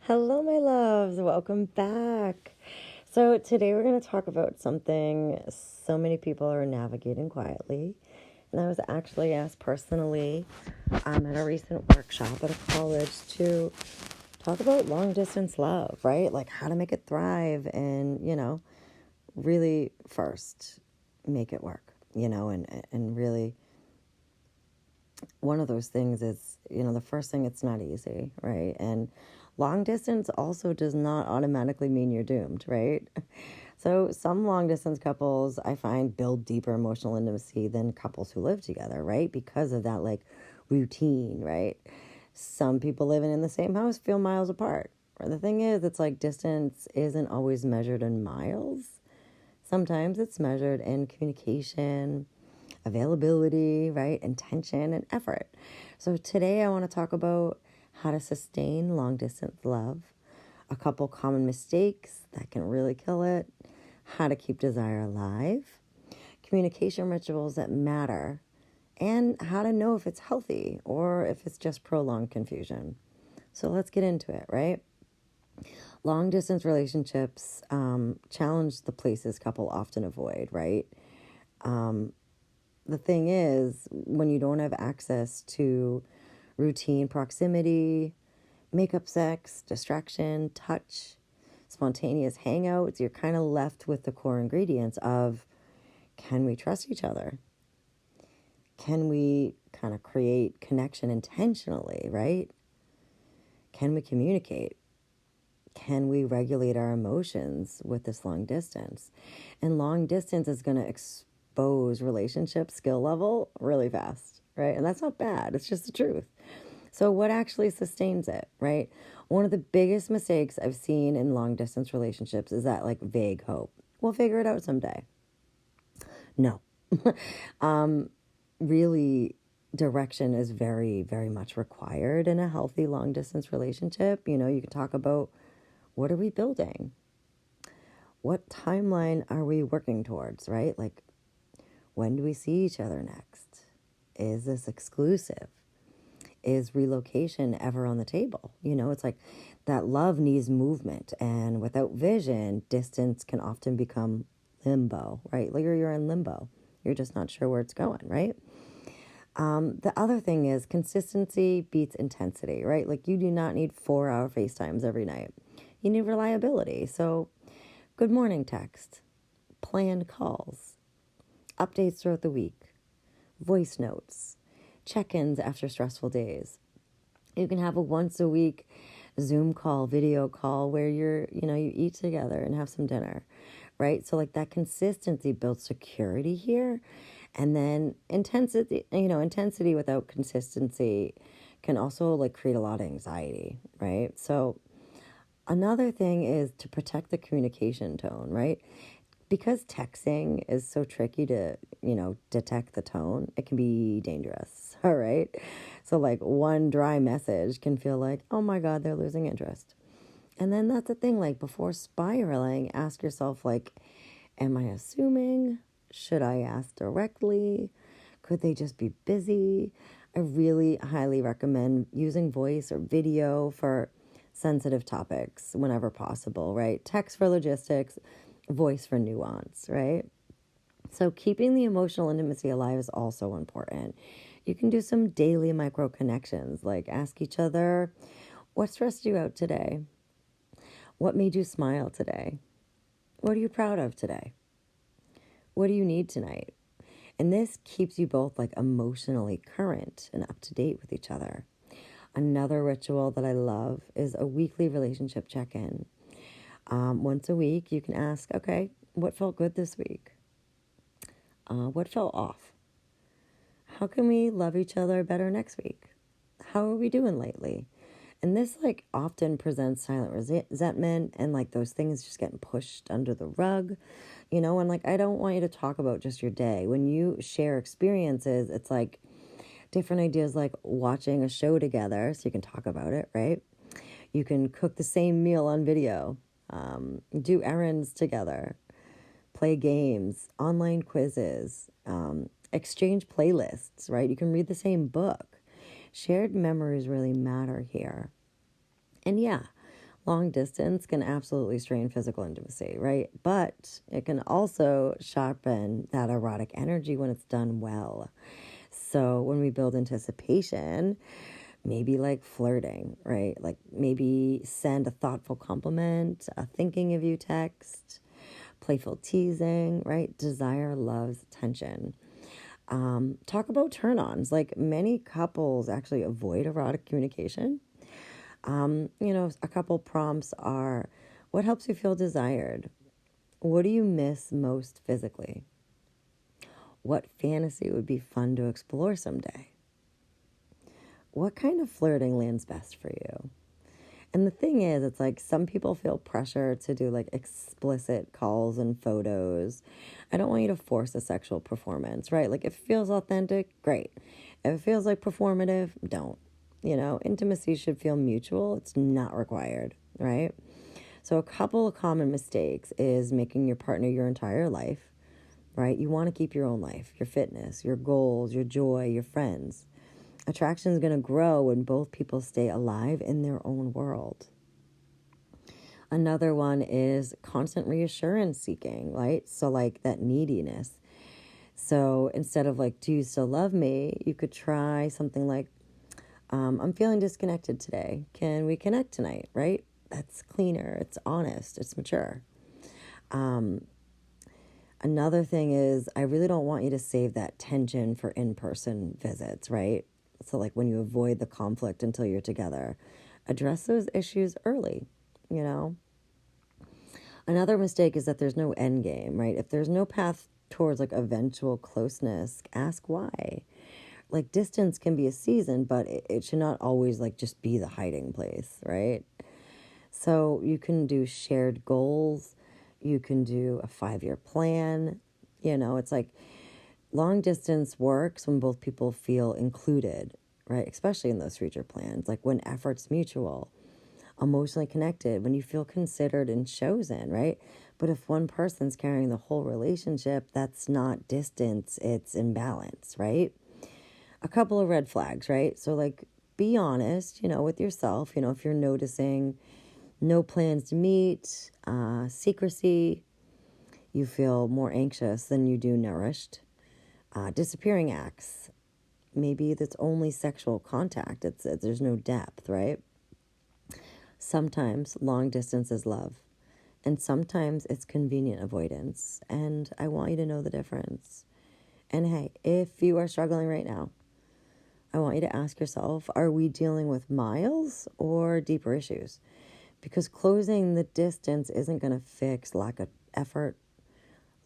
Hello, my loves. Welcome back. So, today we're going to talk about something so many people are navigating quietly. And I was actually asked personally at a recent workshop at a college to talk about long distance love, right? Like how to make it thrive and, really first make it work, and really one of those things is, the first thing, it's not easy, right? And long distance also does not automatically mean you're doomed, right? So some long distance couples I find build deeper emotional intimacy than couples who live together, right? Because of that like routine, right? Some people living in the same house feel miles apart. The thing is, it's like distance isn't always measured in miles. Sometimes it's measured in communication, availability, right? Intention and effort. So today I want to talk about how to sustain long distance love, a couple common mistakes that can really kill it, how to keep desire alive, communication rituals that matter, and how to know if it's healthy or if it's just prolonged confusion. So let's get into it, right? Long distance relationships challenge the places couple often avoid, right? The thing is, when you don't have access to routine proximity, makeup sex, distraction, touch, spontaneous hangouts, you're kind of left with the core ingredients of, can we trust each other? Can we kind of create connection intentionally, right? Can we communicate? Can we regulate our emotions with this long distance? And long distance is going to expose relationship skill level really fast, right? And that's not bad. It's just the truth. So what actually sustains it, right? One of the biggest mistakes I've seen in long distance relationships is that like vague hope. We'll figure it out someday. No. Really, direction is very, very much required in a healthy long distance relationship. You can talk about, what are we building? What timeline are we working towards, right? Like, when do we see each other next? Is this exclusive? Is relocation ever on the table? It's like that love needs movement. And without vision, distance can often become limbo, right? Like you're in limbo. You're just not sure where it's going, right? The other thing is consistency beats intensity, right? Like you do not need 4-hour FaceTimes every night. You need reliability. So good morning text, planned calls, updates throughout the week, voice notes, check-ins after stressful days. You can have a once a week Zoom call, video call where you eat together and have some dinner, right? So like that consistency builds security here. And then intensity without consistency can also like create a lot of anxiety, right? So another thing is to protect the communication tone, right? Because texting is so tricky to, detect the tone, it can be dangerous, all right? So, like, one dry message can feel like, oh my God, they're losing interest. And then that's the thing, like, before spiraling, ask yourself, like, am I assuming? Should I ask directly? Could they just be busy? I really highly recommend using voice or video for sensitive topics whenever possible, right? Text for logistics, voice for nuance, right? So keeping the emotional intimacy alive is also important. You can do some daily micro connections, like ask each other, what stressed you out today? What made you smile today? What are you proud of today? What do you need tonight? And this keeps you both like emotionally current and up to date with each other. Another ritual that I love is a weekly relationship check-in. Once a week, you can ask, okay, what felt good this week? What felt off? How can we love each other better next week? How are we doing lately? And this like often presents silent resentment and like those things just getting pushed under the rug, and like I don't want you to talk about just your day. When you share experiences, it's like different ideas, like watching a show together so you can talk about it, right? You can cook the same meal on video, do errands together, play games, online quizzes, exchange playlists, right? You can read the same book. Shared memories really matter here. And yeah, Long distance can absolutely strain physical intimacy, right? But it can also sharpen that erotic energy when it's done well. So when we build anticipation, maybe like flirting, right? Like maybe send a thoughtful compliment, a thinking of you text, playful teasing, right? Desire loves attention. Talk about turn-ons. Like many couples actually avoid erotic communication. A couple prompts are: what helps you feel desired? What do you miss most physically? What fantasy would be fun to explore someday? What kind of flirting lands best for you? And the thing is, it's like some people feel pressure to do like explicit calls and photos. I don't want you to force a sexual performance, right? Like if it feels authentic, great. If it feels like performative, don't. Intimacy should feel mutual. It's not required, right? So a couple of common mistakes is making your partner your entire life, right? You want to keep your own life, your fitness, your goals, your joy, your friends. Attraction is going to grow when both people stay alive in their own world. Another one is constant reassurance seeking, right? So like that neediness. So instead of like, do you still love me? You could try something like, I'm feeling disconnected today. Can we connect tonight, right? That's cleaner. It's honest. It's mature. Another thing is, I really don't want you to save that tension for in-person visits, right? So like when you avoid the conflict until you're together, address those issues early, you know? Another mistake is that there's no end game, right? If there's no path towards like eventual closeness, ask why. Like distance can be a season, but it should not always like just be the hiding place, right? So you can do shared goals. You can do a 5-year plan. It's like long distance works when both people feel included, right? Especially in those future plans, like when effort's mutual, emotionally connected, when you feel considered and chosen, right? But if one person's carrying the whole relationship, that's not distance, it's imbalance, right? A couple of red flags, right? So like be honest, with yourself, if you're noticing no plans to meet, secrecy, you feel more anxious than you do nourished, disappearing acts, maybe that's only sexual contact, there's no depth, right? Sometimes long distance is love, and sometimes it's convenient avoidance, and I want you to know the difference. And hey, if you are struggling right now, I want you to ask yourself, are we dealing with miles or deeper issues? Because closing the distance isn't going to fix lack of effort,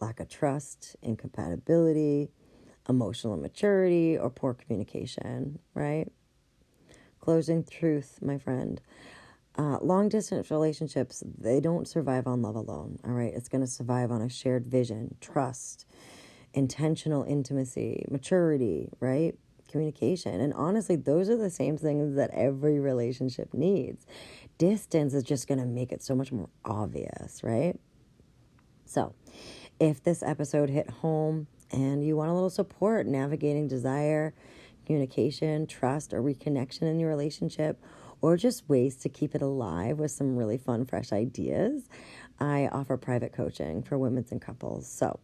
lack of trust, incompatibility, emotional immaturity, or poor communication, right? Closing truth, my friend. Long-distance relationships, they don't survive on love alone, all right? It's going to survive on a shared vision, trust, intentional intimacy, maturity, right? Communication. And honestly, those are the same things that every relationship needs. Distance is just going to make it so much more obvious, right? So, if this episode hit home and you want a little support navigating desire, communication, trust, or reconnection in your relationship, or just ways to keep it alive with some really fun, fresh ideas, I offer private coaching for women and couples. So,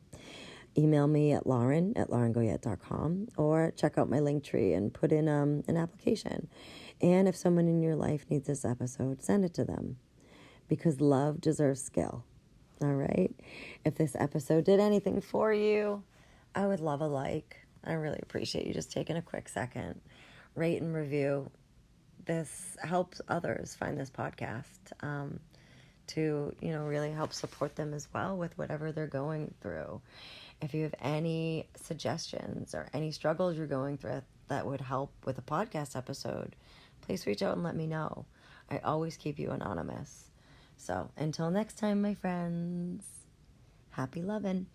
email me at lauren@laurengoyette.com or check out my link tree and put in an application. And if someone in your life needs this episode, send it to them, because love deserves skill. All right? If this episode did anything for you, I would love a like. I really appreciate you just taking a quick second. Rate and review. This helps others find this podcast to, really help support them as well with whatever they're going through. If you have any suggestions or any struggles you're going through that would help with a podcast episode, please reach out and let me know. I always keep you anonymous. So until next time, my friends, happy lovin'.